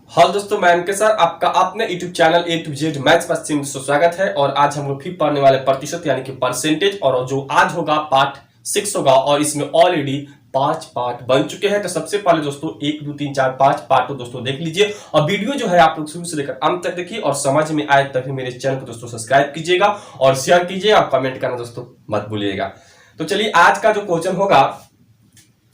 Hello दोस्तों, मैं MK sir आपका अपने YouTube channel A to Z maths पश्चिम में स्वागत है। और आज हम लोग फिर पढ़ने वाले प्रतिशत यानी कि परसेंटेज, और जो आज होगा पार्ट 6 होगा। और इसमें ऑलरेडी 5 पार्ट बन चुके हैं। तो सबसे पहले दोस्तों 1 2 3 4 5 पार्ट को दोस्तों देख लीजिए, और वीडियो जो है आप लोग शुरू से लेकर अंत तक देखिए, और समझ में आए तभी मेरे चैनल को दोस्तों सब्सक्राइब कीजिएगा और शेयर कीजिए और कमेंट करना दोस्तों मत भूलिएगा। तो चलिए, आज का जो क्वेश्चन होगा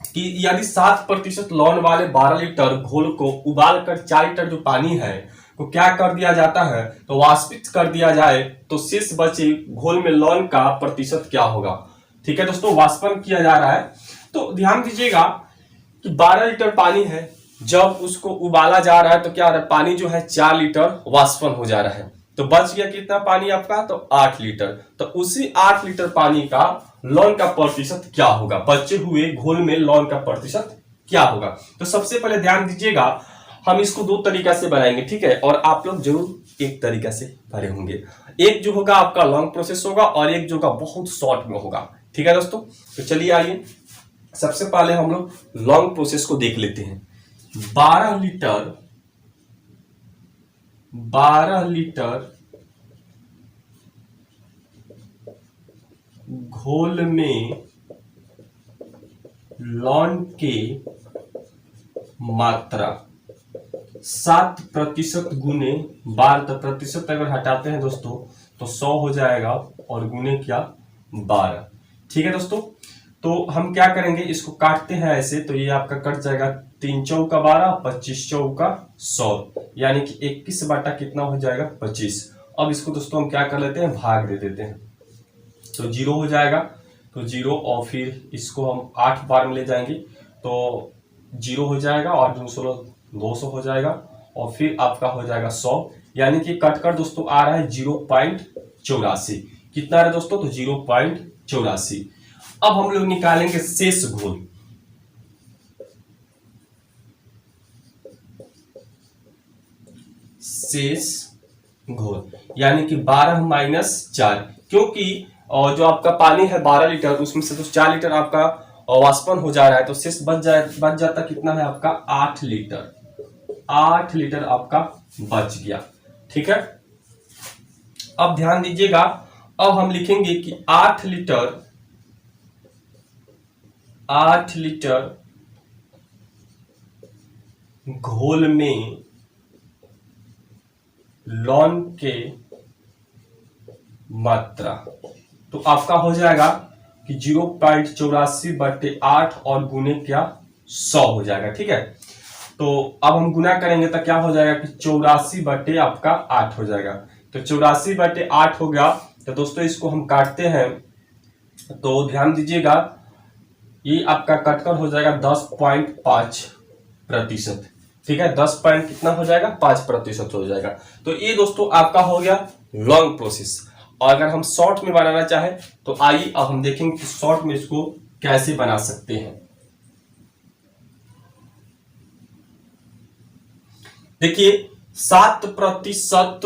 कि यदि 7% लौन वाले 12 लीटर घोल को उबाल कर 4 लीटर जो पानी है को क्या कर दिया जाता है, तो वाष्पित कर दिया जाए, तो शेष बचे घोल में लौन का प्रतिशत क्या होगा। ठीक है दोस्तों, वाष्पन किया जा रहा है। तो ध्यान दीजिएगा कि 12 लीटर पानी है, जब उसको उबाला जा रहा है तो क्या हो रहा है, पानी जो है 4 लीटर वाष्पन हो जा रहा है। तो बच गया कितना पानी आपका, तो 8 लीटर। तो उसी 8 लीटर पानी का लौन का प्रतिशत क्या होगा, बचे हुए घोल में लौन का प्रतिशत क्या होगा। तो सबसे पहले ध्यान दीजिएगा, हम इसको दो तरीका से बनाएंगे, ठीक है। और आप लोग जरूर एक तरीका से भरे होंगे। एक जो होगा आपका लॉन्ग प्रोसेस होगा, और एक जो होगा बहुत शॉर्ट में होगा। ठीक है दोस्तों, तो चलिए आइए सबसे पहले हम लोग लॉन्ग प्रोसेस को देख लेते हैं। 12 लीटर घोल में लौन के मात्रा 7% गुने 12। तो प्रतिशत अगर हटाते हैं दोस्तों तो 100 हो जाएगा, और गुने क्या 12। ठीक है दोस्तों, तो हम क्या करेंगे, इसको काटते हैं ऐसे। तो ये आपका कट जाएगा 3 चौका 12, 25 चौका 100, यानी कि 21 बाटा कितना हो जाएगा 25। अब इसको दोस्तों हम क्या कर लेते हैं, भाग दे देते हैं, तो 0 हो जाएगा। तो 0, और फिर इसको हम 8 बार में ले जाएंगे तो 0 हो जाएगा, और 200 हो जाएगा, और फिर आपका हो जाएगा 100, यानी कि कटकर दोस्तों आ रहा है 0.84। कितना है दोस्तों, तो 0.84। अब हम लोग निकालेंगे शेष घोल। शेष घोल यानी कि 12 माइनस 4, क्योंकि और जो आपका पानी है 12 लीटर, उसमें से तो 4 लीटर आपका वाष्पन हो जा रहा है, तो शेष बच जाता कितना है आपका 8 लीटर। 8 लीटर आपका बच गया। ठीक है, अब ध्यान दीजिएगा, अब हम लिखेंगे कि 8 लीटर घोल में लौन के मात्रा, तो आपका हो जाएगा कि 0.84/8 और गुने क्या 100 हो जाएगा। ठीक है, तो अब हम गुना करेंगे तो क्या हो जाएगा कि 84 आपका 8 हो जाएगा। तो 84/8 हो गया। तो दोस्तों इसको हम काटते हैं, तो ध्यान दीजिएगा ये आपका कटकर हो जाएगा 10.5%। ठीक है, 10 पॉइंट कितना हो जाएगा 5% हो जाएगा। तो ये दोस्तों आपका हो गया लॉन्ग प्रोसेस। और अगर हम शॉर्ट में बनाना चाहें तो आइए अब हम देखेंगे कि शॉर्ट में इसको कैसे बना सकते हैं। देखिए, 7%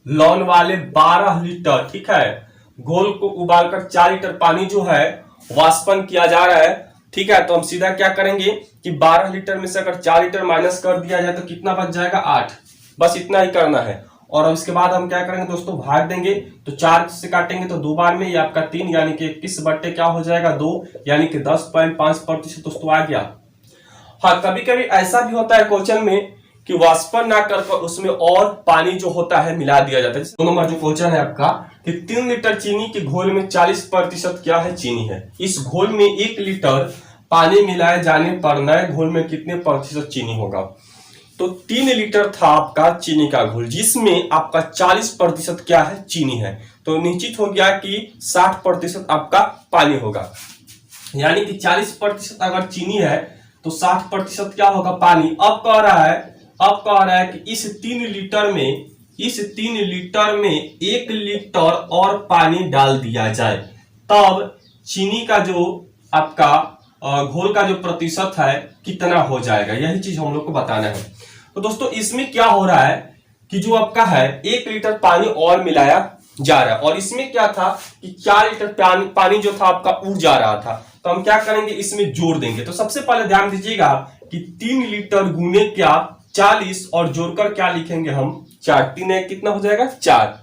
लौन वाले 12 लीटर, ठीक है, घोल को उबालकर 4 लीटर पानी जो है वाष्पन किया जा रहा है। ठीक है, तो हम सीधा क्या करेंगे कि 12 लीटर में से अगर 4 लीटर माइनस कर दिया जाए तो कितना बच जाएगा 8। बस इतना ही करना है। और उसके बाद हम क्या करेंगे दोस्तों, भाग देंगे, तो 4 से काटेंगे तो 2 बार में ये आपका 3, यानी कि 21 बट्टे क्या हो जाएगा 2, यानी कि 10.5% दोस्तों आ गया। हाँ, कभी कभी ऐसा भी होता है क्वेश्चन में कि वाष्पन ना कर उसमें और पानी जो होता है मिला दिया जाता है। 2 नंबर जो क्वेश्चन है आपका कि 3 लीटर चीनी के घोल में 40% क्या है, चीनी है। इस घोल में 1 लीटर पानी मिलाए जाने पर नए घोल में कितने प्रतिशत चीनी होगा। तो 3 लीटर था आपका चीनी का घोल, जिसमें आपका 40% क्या है, चीनी है। तो निश्चित हो गया कि 60% आपका पानी होगा, यानी कि 40% अगर चीनी है तो 60% क्या होगा, पानी। अब कह रहा है कि इस 3 लीटर में 1 लीटर और पानी डाल दिया जाए, तब चीनी का जो आपका घोल का जो प्रतिशत है कितना हो जाएगा। यही चीज हम लोग को बताना है। तो दोस्तों इसमें क्या हो रहा है कि जो आपका है 1 लीटर पानी और मिलाया जा रहा है, और इसमें क्या था कि 4 लीटर पानी जो था आपका उड़ जा रहा था। तो हम क्या करेंगे, इसमें जोड़ देंगे। तो सबसे पहले ध्यान दीजिएगा कि 3 लीटर गुने क्या 40 और जोड़कर क्या लिखेंगे हम 4, 3 एक कितना हो जाएगा 4।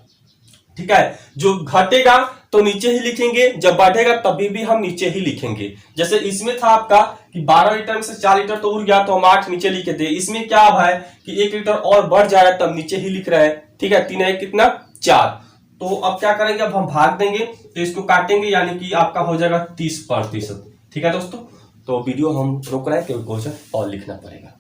ठीक है, जो घटेगा तो नीचे ही लिखेंगे, जब बढ़ेगा तभी भी हम नीचे ही लिखेंगे। जैसे इसमें था आपका कि 12 लीटर में से 4 लीटर तो उड़ गया तो हम 8 नीचे लिखे थे। इसमें क्या अब है कि 1 लीटर और बढ़ जा रहा है तब नीचे ही लिख रहे हैं। ठीक है, 3 एक कितना 4। तो अब क्या करेंगे, अब हम भाग देंगे तो इसको काटेंगे, यानी कि आपका हो जाएगा 30%। ठीक है दोस्तों, तो वीडियो हम रोक रहे हैं क्योंकि क्वेश्चन और लिखना पड़ेगा।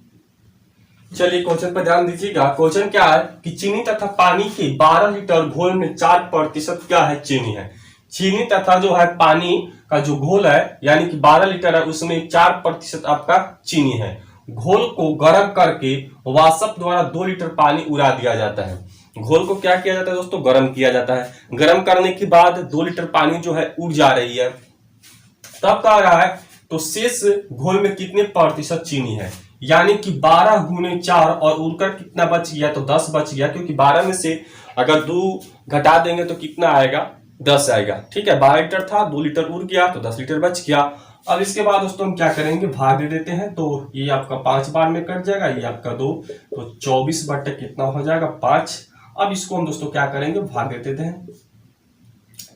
चलिए क्वेश्चन पर ध्यान दीजिएगा। क्वेश्चन क्या है कि चीनी तथा पानी के 12 लीटर घोल में 4% क्या है, चीनी है। चीनी तथा जो है पानी का जो घोल है यानी कि 12 लीटर है, उसमें 4% आपका चीनी है। घोल को गर्म करके वाष्प द्वारा 2 लीटर पानी उड़ा दिया जाता है। घोल को क्या किया जाता है दोस्तों, गर्म किया जाता है। गर्म करने के बाद 2 लीटर पानी जो है उड़ जा रही है, तब कह रहा है तो शेष घोल में कितने प्रतिशत चीनी है, यानी कि 12 गुने 4 और उड़कर कितना बच गया तो 10 बच गया, क्योंकि 12 में से अगर 2 घटा देंगे तो कितना आएगा 10 आएगा। ठीक है, 12 लीटर था, 2 लीटर उड़ गया तो 10 लीटर बच गया। अब इसके बाद दोस्तों हम क्या करेंगे, भाग दे देते हैं। तो ये आपका 5 बार में कट जाएगा, ये आपका 2, तो 24 बटे कितना हो जाएगा 5। अब इसको हम दोस्तों क्या करेंगे, भाग दे देते हैं।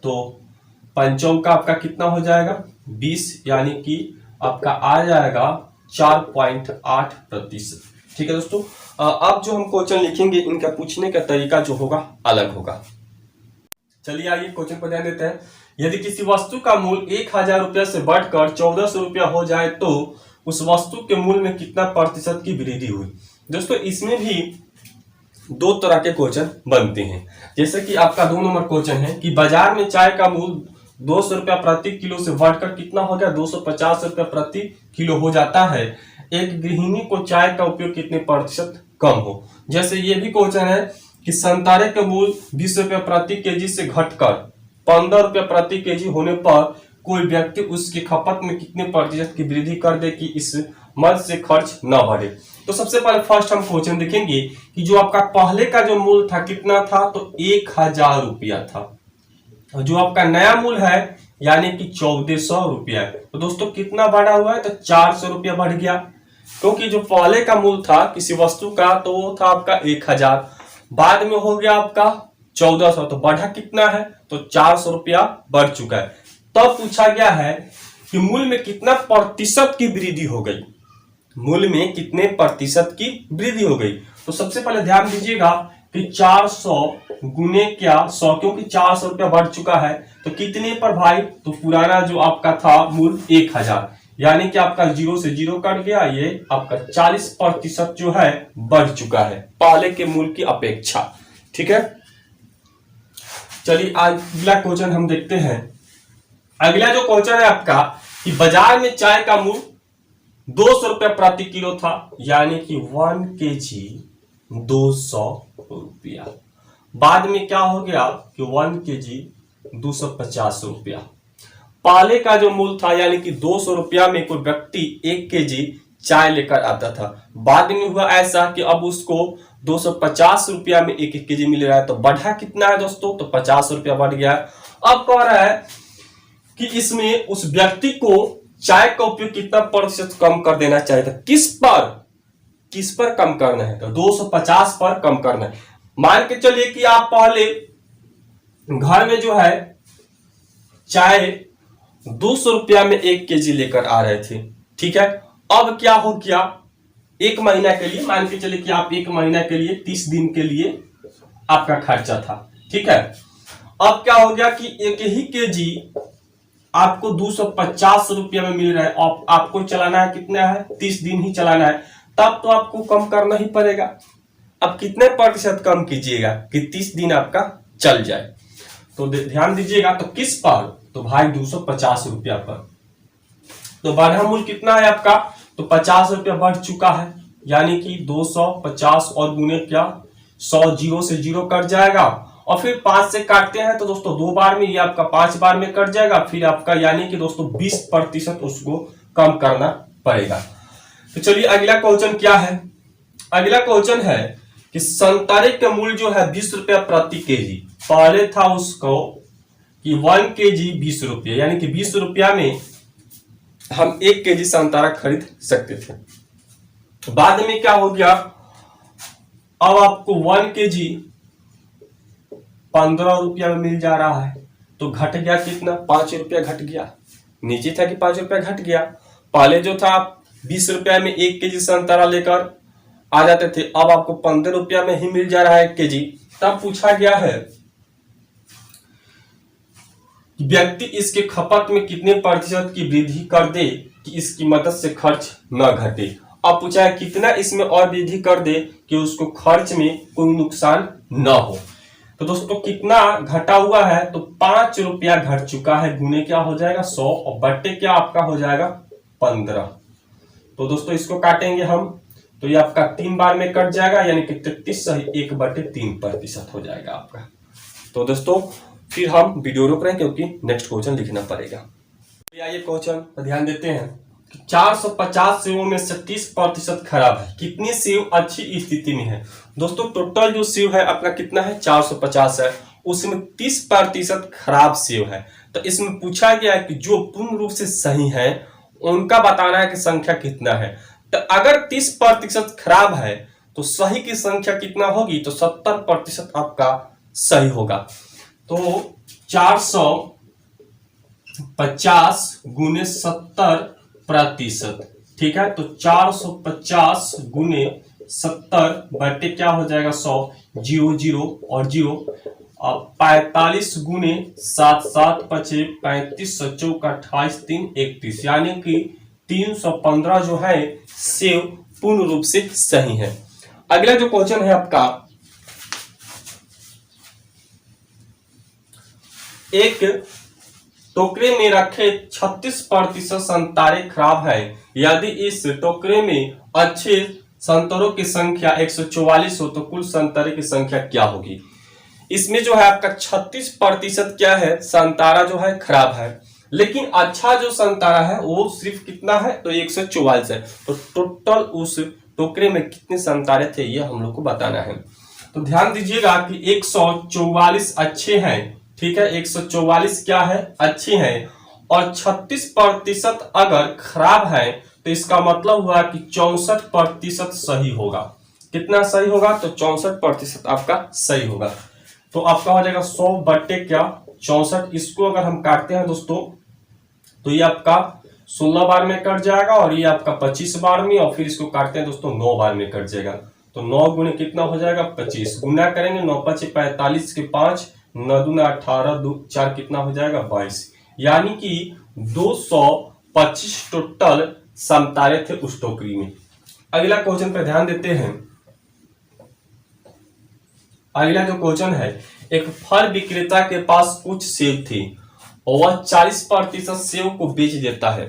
तो 5 का आपका कितना हो जाएगा 20, यानी कि आपका आ जाएगा 4.8%। ठीक है दोस्तों, अब जो हम क्वेश्चन लिखेंगे इनका पूछने का तरीका जो होगा अलग होगा। चलिए आइए क्वेश्चन पर ध्यान देते हैं। यदि किसी वस्तु का मूल्य 1000 रुपया से बढ़कर 1400 रुपया हो जाए तो उस वस्तु के मूल्य में कितना प्रतिशत की वृद्धि हुई। दोस्तों इसमें भी 2 तरह के क्वेश्चन बनते हैं। जैसे कि आपका 2 नंबर क्वेश्चन है कि बाजार में चाय का मूल्य 200 रुपया प्रति किलो से बढ़कर कितना हो गया 250 रुपया प्रति किलो हो जाता है। एक गृहिणी को चाय का उपयोग कितने प्रतिशत कम हो। जैसे ये भी क्वेश्चन है कि संतरे के मूल्य 20 रुपया प्रति केजी से घटकर 15 रुपया प्रति केजी होने पर कोई व्यक्ति उसकी खपत में कितने प्रतिशत की वृद्धि कर दे कि इस मद से खर्च न बढ़े। तो सबसे पहले फर्स्ट हम क्वेश्चन देखेंगे कि जो आपका पहले का जो मूल्य था कितना था तो 1000 रुपया था, जो आपका नया मूल्य है यानी कि 1400 रुपया है। तो दोस्तों कितना बढ़ा हुआ है तो 400 रुपया बढ़ गया, क्योंकि जो पहले का मूल्य था किसी वस्तु का तो वो था आपका 1000, बाद में हो गया आपका 1400, तो बढ़ा कितना है तो 400 रुपया बढ़ चुका है। तब पूछा गया है कि मूल्य में कितना प्रतिशत की वृद्धि हो गई, मूल्य में कितने प्रतिशत की वृद्धि हो गई। तो सबसे पहले ध्यान दीजिएगा कि 400 गुने क्या 100, क्योंकि 400 रुपया बढ़ चुका है तो कितने पर भाई, तो पुराना जो आपका था मूल्य 1000, यानी कि आपका 0 से 0 कट गया, ये आपका 40% जो है बढ़ चुका है पहले के मूल्य की अपेक्षा। ठीक है, चलिए अगला क्वेश्चन हम देखते हैं। अगला जो क्वेश्चन है आपका कि बाजार में चाय का मूल्य 200 रुपया प्रति किलो था, यानी कि 1 केजी 200 रुपया। बाद में क्या हो गया कि 1 केजी 250 रुपया। पहले का जो मूल्य था यानी कि 200 रुपया में कोई व्यक्ति 1 केजी चाय लेकर आता था, बाद में हुआ ऐसा कि अब उसको 250 रुपया में 1 केजी मिल रहा है, तो बढ़ा कितना है दोस्तों तो 50 रुपया बढ़ गया। अब कह रहा है कि इसमें उस व्यक्ति को चाय का उपयोग कितना प्रतिशत कम कर देना चाहिए था, किस पर कम करना है तो 250 पर कम करना है। मान के चलिए कि आप पहले घर में जो है चाय 200 रुपया में 1 केजी लेकर आ रहे थे। ठीक है, अब क्या हो गया, 1 महीना के लिए मान के चलिए कि आप 1 महीना के लिए 30 दिन के लिए आपका खर्चा था। ठीक है, अब क्या हो गया कि 1 ही केजी आपको 250 रुपया में मिल रहा है, आपको चलाना है कितना है 30 दिन ही चलाना है, तब तो आपको कम करना ही पड़ेगा। अब कितने प्रतिशत कम कीजिएगा कि 30 दिन आपका चल जाए, तो ध्यान दीजिएगा तो किस पर, तो भाई 250 रुपया पर। तो बढ़ा मूल्य कितना है आपका तो 50 रुपया बढ़ चुका है, यानी कि 250 और गुने क्या 100, 0 से 0 कट जाएगा और फिर 5 से काटते हैं तो दोस्तों 2 बार में, ये आपका 5 बार में कट जाएगा, फिर आपका यानी कि दोस्तों 20% उसको कम करना पड़ेगा। तो चलिए अगला क्वेश्चन क्या है। अगला क्वेश्चन है कि संतरे का मूल्य जो है 20 रुपया प्रति केजी, पहले था उसको कि 1 केजी 20 रुपया, यानी कि 20 रुपया में हम 1 केजी संतरा खरीद सकते थे। बाद में क्या हो गया अब आपको 1 kg 15 रुपया में मिल जा रहा है, तो घट गया कितना, 5 रुपया घट गया। नीचे था कि 5 रुपया घट गया। पहले जो था 20 रुपया में 1 kg संतरा लेकर आ जाते थे, अब आपको 15 रुपया में ही मिल जा रहा है 1 kg। तब पूछा गया है कि व्यक्ति इसके खपत में कितने प्रतिशत की वृद्धि कर दे कि इसकी मदद से खर्च न घटे। अब पूछा है कितना इसमें और वृद्धि कर दे कि उसको खर्च में कोई नुकसान न हो। तो दोस्तों कितना घटा हुआ है, तो 5 रुपया घट चुका है, गुने क्या हो जाएगा 100 और बट्टे क्या आपका हो जाएगा 15। तो दोस्तों इसको काटेंगे हम, तो ये आपका 3 बार में कट जाएगा, यानी कि 33 सही 1/3% हो जाएगा आपका। तो दोस्तों फिर हम वीडियो रोक रहे हैं क्योंकि नेक्स्ट क्वेश्चन लिखना पड़ेगा। आइए क्वेश्चन पर ध्यान देते हैं। 450 सेवों में से 30% खराब है, कितनी सेव अच्छी स्थिति में है। दोस्तों टोटल जो सेव है अपना कितना है 450 है, उसमें 30% खराब सेव है। तो इसमें पूछा गया है कि जो पूर्ण रूप से सही है उनका बताना है कि संख्या कितना है। तो अगर 30% खराब है तो सही की संख्या कितना होगी, तो 70% आपका सही होगा। तो 450 गुने 70%, ठीक है। तो 450 गुने 70 बटे क्या हो जाएगा 100, 0 0 और 0। अब 45 गुने 7 7 5 35 चौका 28 3 31, यानी कि 315 जो है सेव पूर्ण रूप से सही है। अगला जो क्वेश्चन है आपका, एक टोकरे में रखे 36% संतरे खराब है, यदि इस टोकरे में अच्छे संतरों की संख्या 144 हो तो कुल संतरे की संख्या क्या होगी। इसमें जो है आपका 36% क्या है संतरा जो है खराब है, लेकिन अच्छा जो संतरा है वो सिर्फ कितना है, तो 144 है। तो टोटल उस टोकरे में कितने संतरे थे ये हम लोग को बताना है। तो ध्यान दीजिएगा कि 144 अच्छे हैं, ठीक है, 144 क्या है अच्छे हैं, और 36% अगर खराब है तो इसका मतलब हुआ कि 64% सही होगा। कितना सही होगा, तो 64% आपका सही होगा। तो आपका हो जाएगा 100 बट्टे क्या 64। इसको अगर हम काटते हैं दोस्तों तो ये आपका 16 बार में कट जाएगा और ये आपका 25 बार में, और फिर इसको काटते हैं दोस्तों 9 बार में कट जाएगा। तो 9 गुने कितना हो जाएगा 25, गुना करेंगे 9 5 45 के 5 9 दूना 18 2 4 कितना हो जाएगा 22, यानी कि 225 टोटल संतरे थे उस टोकरी में। अगला क्वेश्चन पे ध्यान देते हैं। अगला जो क्वेश्चन है, एक फल विक्रेता के पास कुछ सेब थे और वह 40% सेब को बेच देता है।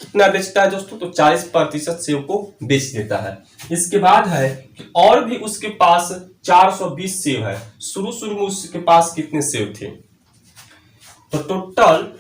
कितना बेचता है दोस्तों, तो 40% सेब को बेच देता है। इसके बाद है कि और भी उसके पास 420 सेब है, शुरू में उसके पास कितने सेब थे। तो टोटल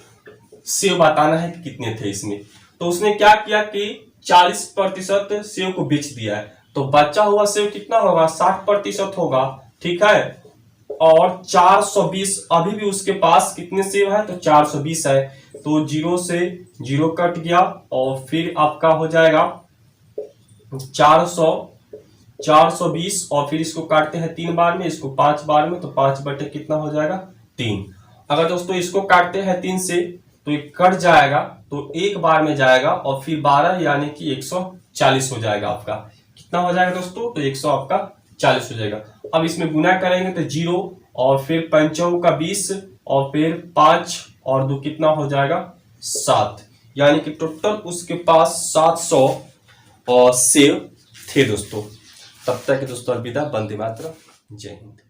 सेब बताना है कि कितने थे इसमें। तो उसने क्या किया कि 40% सेब को बेच दिया है, तो बचा हुआ सेब कितना होगा 60% होगा, ठीक है। और 420 अभी भी उसके पास कितने सेब है, तो 420 है। तो 0 से 0 कट गया और फिर आपका हो जाएगा 420 और फिर इसको काटते हैं 3 बार में, इसको 5 बार में, तो 5 बटे कितना हो जाएगा 3। अगर दोस्तों इसको काटते हैं 3 से तो ये कट जाएगा, तो 1 बार में जाएगा और फिर 12 यानी कि 140 हो जाएगा आपका। कितना हो जाएगा दोस्तों, तो 100 आपका 40 हो जाएगा। अब इसमें गुना करेंगे तो 0 और फिर 5 का 20 और फिर 5 और 2 कितना हो जाएगा 7, यानी कि टोटल उसके पास 700 और सेब थे दोस्तों। तब तक दोस्तों अलविदा, वंदे मातरम, जय हिंद।